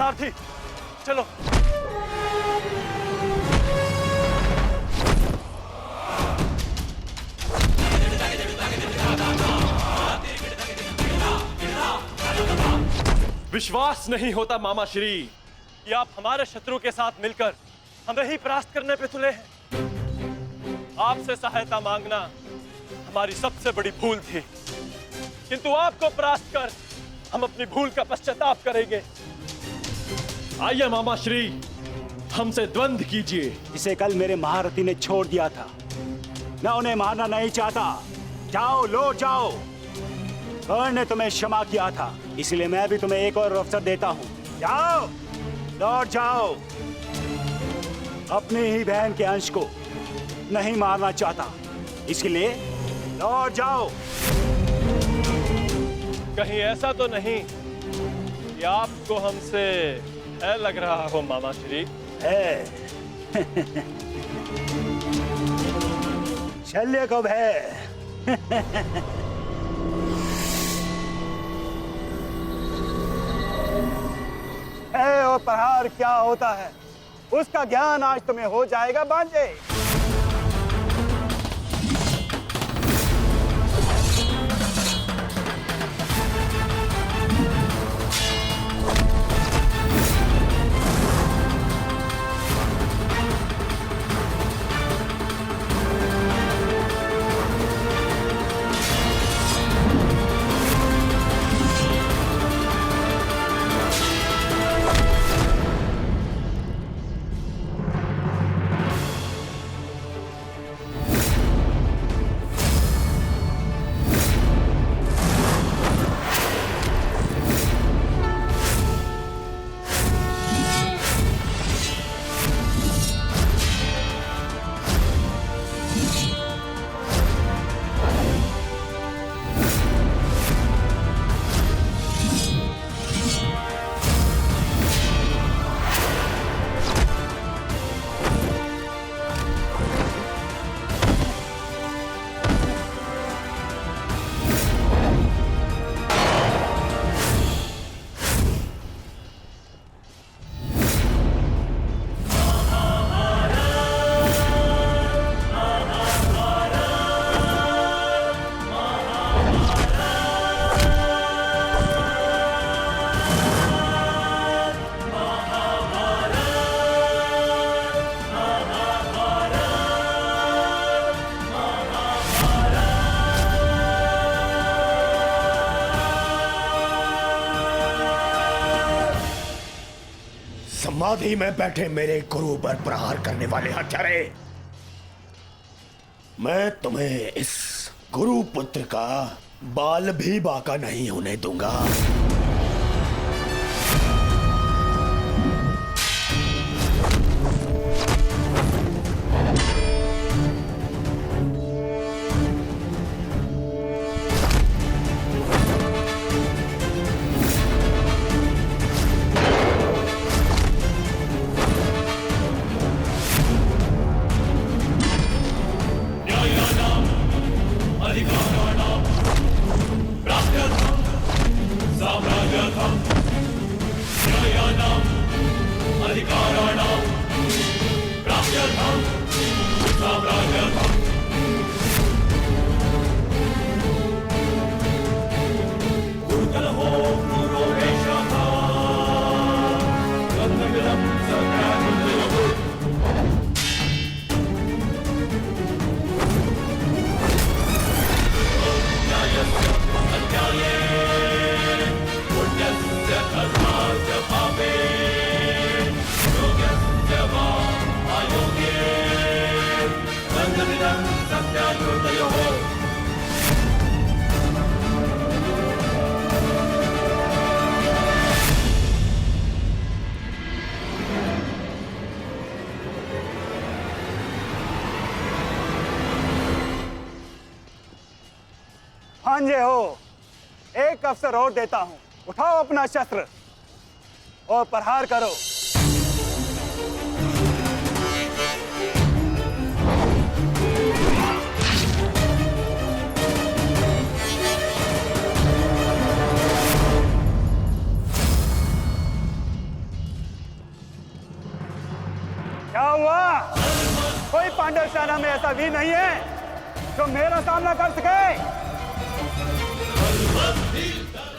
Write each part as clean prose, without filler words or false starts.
सारथी चलो। विश्वास नहीं होता मामा श्री कि आप हमारे शत्रु के साथ मिलकर हमें ही परास्त करने पे तुले हैं। आपसे सहायता मांगना हमारी सबसे बड़ी भूल थी, किंतु आपको परास्त कर हम अपनी भूल का पश्चाताप करेंगे। आइए मामा श्री, हमसे द्वंद्व कीजिए। इसे कल मेरे महारथी ने छोड़ दिया था, मैं उन्हें मारना नहीं चाहता। जाओ, लौट जाओ। कर्ण ने तुम्हें क्षमा किया था, इसलिए मैं भी तुम्हें एक और अवसर देता हूं। जाओ, लौट जाओ। अपनी ही बहन के अंश को नहीं मारना चाहता, इसलिए लौट जाओ। कहीं ऐसा तो नहीं कि आपको हमसे भय लग रहा हो मामा श्री? है शल्य को भय। और प्रहार क्या होता है उसका ज्ञान आज तुम्हें हो जाएगा बांजे। समाधि में बैठे मेरे गुरु पर प्रहार करने वाले हत्यारे, मैं तुम्हें इस गुरु पुत्र का बाल भी बाका नहीं होने दूंगा। भांजे हो, एक अवसर और देता हूं, उठाओ अपना शस्त्र और प्रहार करो। ऐसा भी नहीं है जो मेरा सामना कर सके।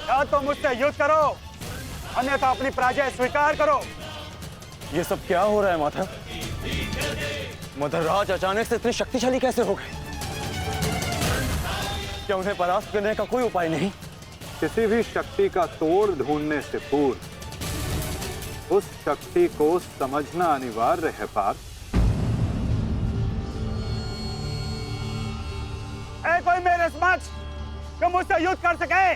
या तो मुझसे युद्ध करो, अन्यथा अपनी पराजय स्वीकार करो। ये सब क्या हो रहा है माता? मदरराज अचानक से इतने शक्तिशाली कैसे हो गए? क्या उन्हें परास्त करने का कोई उपाय नहीं? किसी भी शक्ति का तोड़ ढूंढने से पूर्व उस शक्ति को समझना अनिवार्य है पार्थ। कोई मेरे समक्ष जो मुझसे युद्ध कर सके।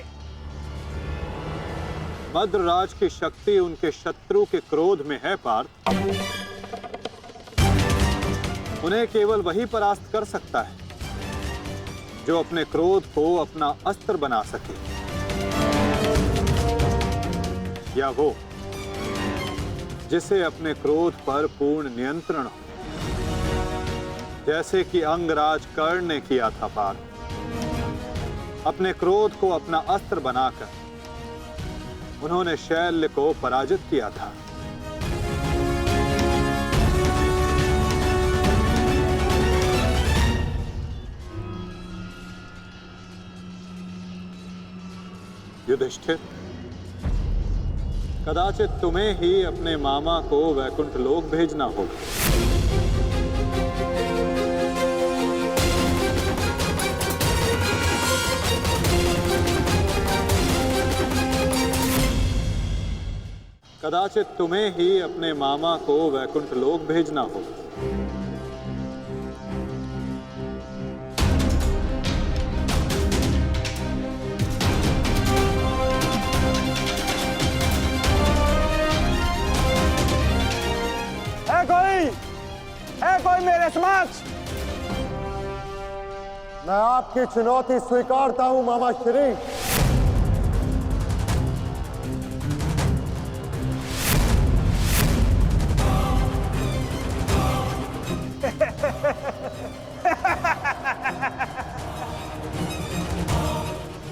मद्रराज की शक्ति उनके शत्रु के क्रोध में है पार्थ। उन्हें केवल वही परास्त कर सकता है जो अपने क्रोध को अपना अस्त्र बना सके, या वो जिसे अपने क्रोध पर पूर्ण नियंत्रण हो, जैसे कि अंगराज कर्ण ने किया था पार्थ। अपने क्रोध को अपना अस्त्र बनाकर उन्होंने शैल्य को पराजित किया था। युधिष्ठिर, कदाचित तुम्हें ही अपने मामा को वैकुंठ लोक भेजना होगा। कदाचित तुम्हें ही अपने मामा को वैकुंठ लोक भेजना होगा। है कोई मेरे समक्ष? मैं आपकी चुनौती स्वीकारता हूं मामा श्री।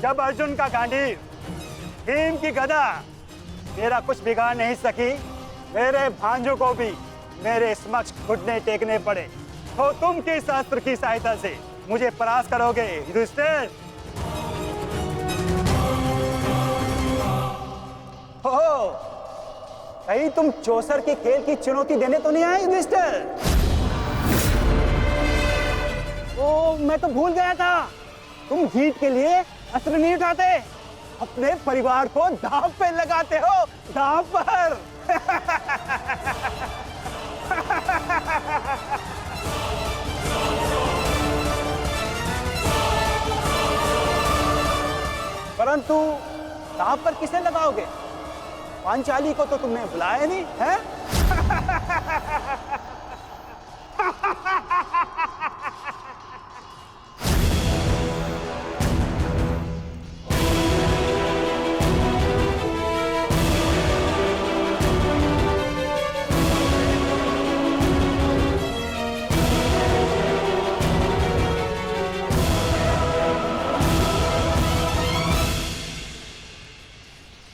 जब अर्जुन का गांडीव, भीम की गदा मेरा कुछ बिगाड़ नहीं सकी, मेरे भांजों को भी मेरे समक्ष घुटने टेकने पड़े, तो तुम किस अस्त्र की सहायता से मुझे परास्त करोगे युधिष्ठिर? हो, कहीं तुम चौसर के खेल की चुनौती देने तो नहीं आए युधिष्ठिर? ओ, मैं तो भूल गया था, तुम जीत के लिए अस्त्र नहीं उठाते, अपने परिवार को दांव पे लगाते हो, दांव पर। परंतु दांव पर किसे लगाओगे? पांचाली को तो तुमने बुलाया नहीं है?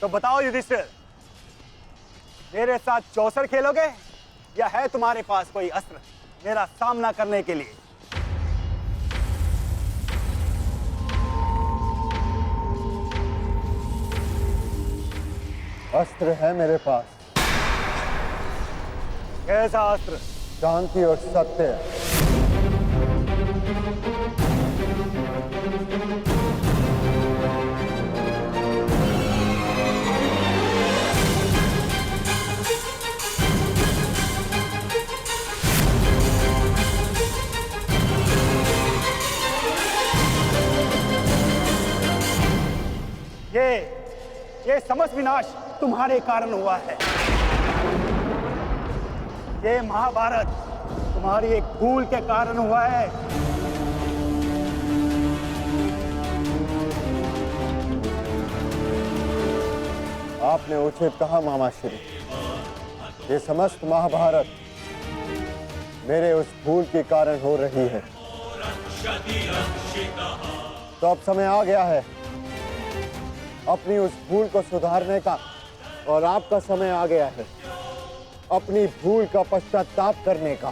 तो बताओ युधिष्ठिर, मेरे साथ चौसर खेलोगे या है तुम्हारे पास कोई अस्त्र मेरा सामना करने के लिए? अस्त्र है मेरे पास। कैसा अस्त्र? शांति और सत्य। ये समस्त विनाश तुम्हारे कारण हुआ है। ये महाभारत तुम्हारी एक भूल के कारण हुआ है। आपने उचित कहा मामा श्री। ये समस्त महाभारत मेरे उस भूल के कारण हो रही है। तो अब समय आ गया है अपनी उस भूल को सुधारने का, और आपका समय आ गया है अपनी भूल का पश्चाताप करने का।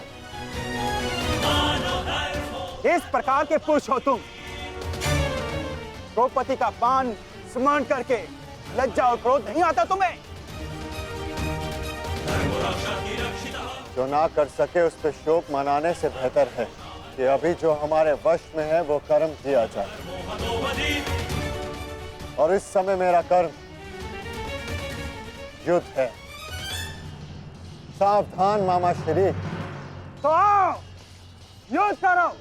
इस प्रकार के पुरुष हो तुम। द्रौपदी का पान स्मरण करके लज्जा और क्रोध नहीं आता तुम्हें? जो ना कर सके उस पर शोक मनाने से बेहतर है कि अभी जो हमारे वश में है वो कर्म किया जाए। और इस समय मेरा कर्म युद्ध है। सावधान मामा श्री। तो आओ, युद्ध करो।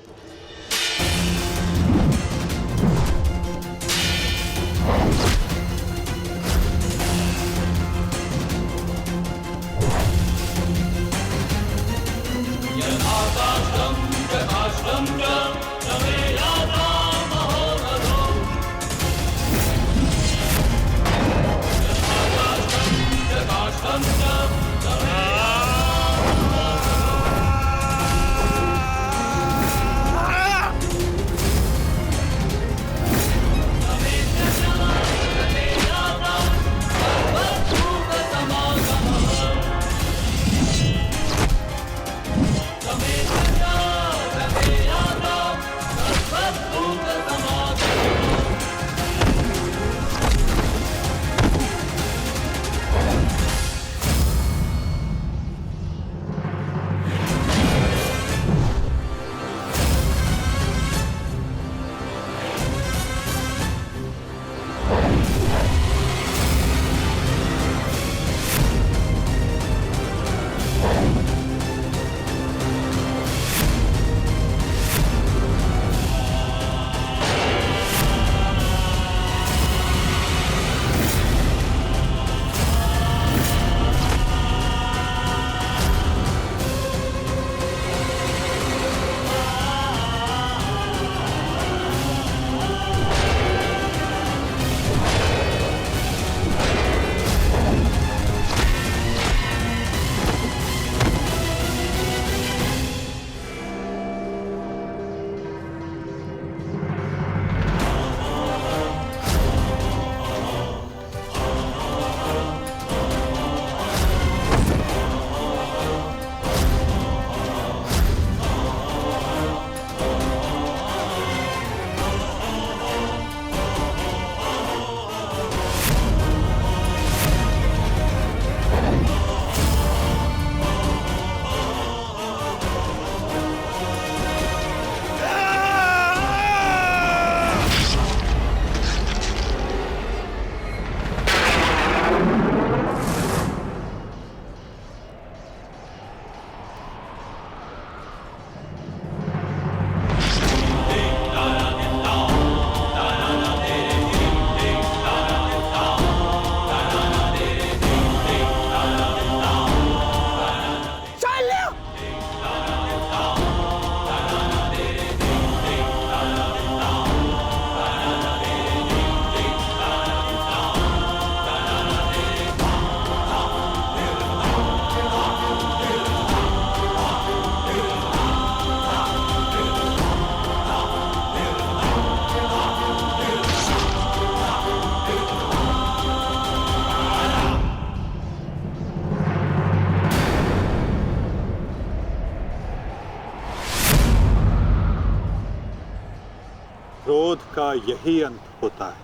क्रोध का यही अंत होता है।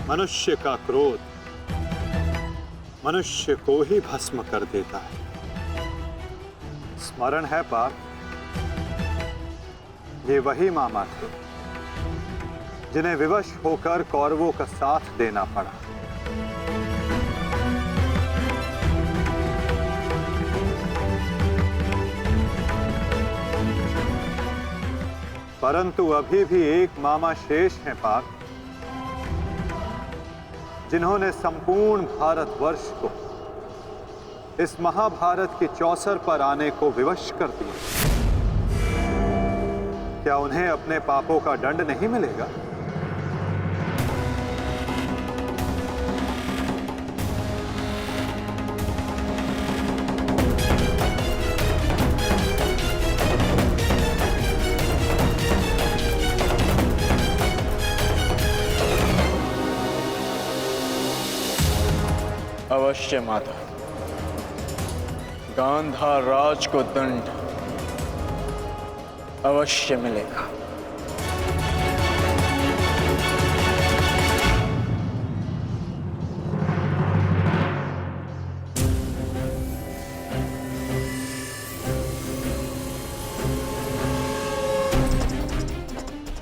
मनुष्य का क्रोध मनुष्य को ही भस्म कर देता है। स्मरण है पाप, ये वही मामा थे जिन्हें विवश होकर कौरवों का साथ देना पड़ा। परंतु अभी भी एक मामा शेष हैं पार्थ, जिन्होंने संपूर्ण भारतवर्ष को इस महाभारत की चौसर पर आने को विवश कर दिया। क्या उन्हें अपने पापों का दंड नहीं मिलेगा? अवश्य माता, गांधार राज को दंड अवश्य मिलेगा।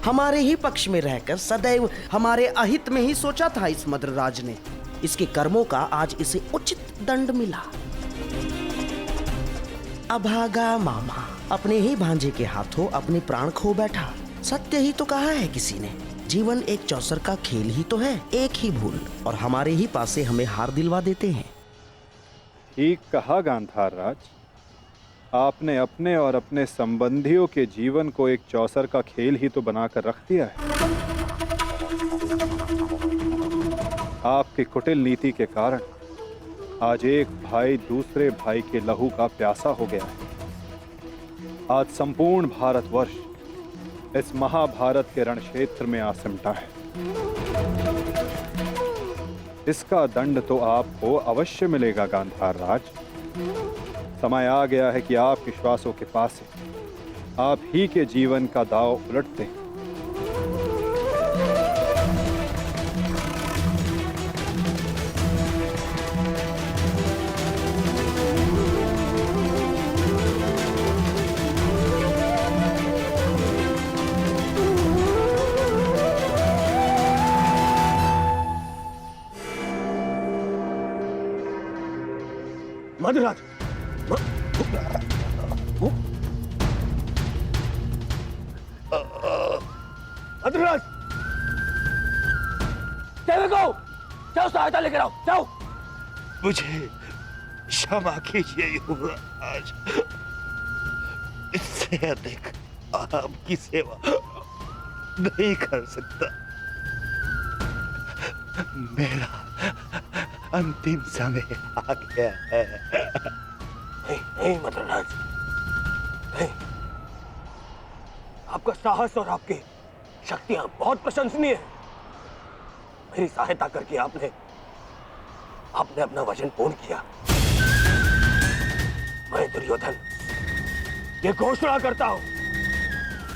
हमारे ही पक्ष में रहकर सदैव हमारे अहित में ही सोचा था इस मद्रराज ने। इसके कर्मों का आज इसे उचित दंड मिला। अभागा मामा अपने ही भांजे के हाथों अपने प्राण खो बैठा। सत्य ही तो कहा है किसी ने, जीवन एक चौसर का खेल ही तो है, एक ही भूल और हमारे ही पासे हमें हार दिलवा देते हैं। ठीक कहा गांधार राज, आपने अपने और अपने संबंधियों के जीवन को एक चौसर का खेल ही तो बनाकर रख दिया है। आपकी कुटिल नीति के कारण आज एक भाई दूसरे भाई के लहू का प्यासा हो गया है। आज संपूर्ण भारतवर्ष इस महाभारत के रण क्षेत्र में आ सिमटा है। इसका दंड तो आपको अवश्य मिलेगा गांधार राज। समय आ गया है कि आप विश्वासों के पास आप ही के जीवन का दांव उलट दें। मधुराज, मधुराज, जाओ सहायता लेकर आओ, जाओ। मुझे क्षमा कीजिए युवराज, इससे अधिक आपकी सेवा नहीं कर सकता। मेरा अंतिम समय आ गया है। नहीं मद्रराज, नहीं। आपका साहस और आपकी शक्तियां बहुत प्रशंसनीय है। मेरी सहायता करके आपने अपना वचन पूर्ण किया। मैं दुर्योधन ये घोषणा करता हूं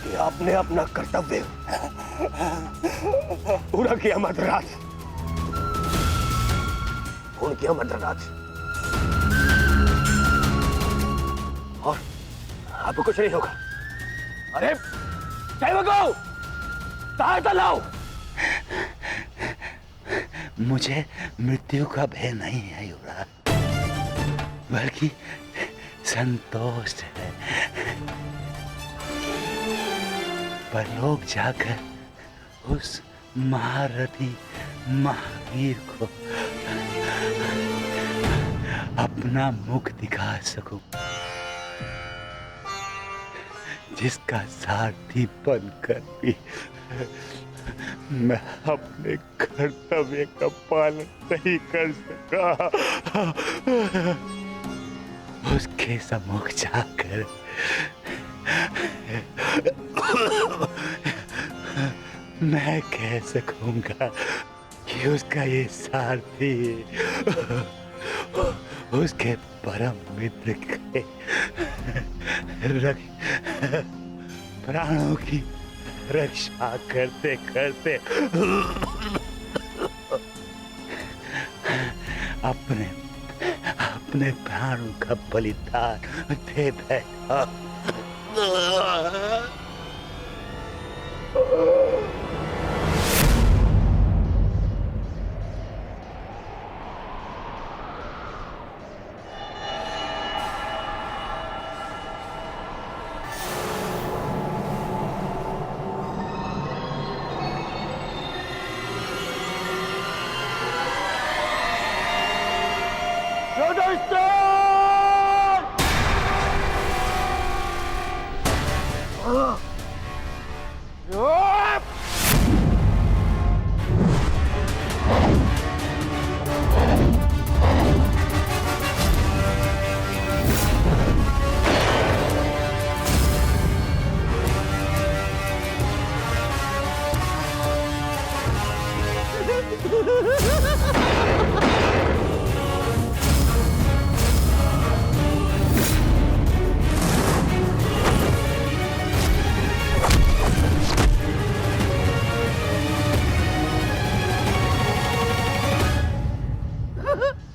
कि आपने अपना कर्तव्य पूरा किया मद्रराज, पूर्ण किया मद्रराज। और आपको कुछ नहीं होगा। अरे सेवकों, सहायता लाओ। मुझे मृत्यु का भय नहीं है युवराज, बल्कि संतोष है। परलोक जाकर उस महारथी महावीर को अपना मुख दिखा सकूं, जिसका सारथी बनकर भी मैं अपने कर्तव्य का पालन नहीं कर सका। उसके सम्मुख जाकर मैं कह सकूंगा कि उसका ये सारथी उसके परम मित्र के प्राणों की रक्षा करते करते अपने प्राणों का बलिदान दे बैठा। है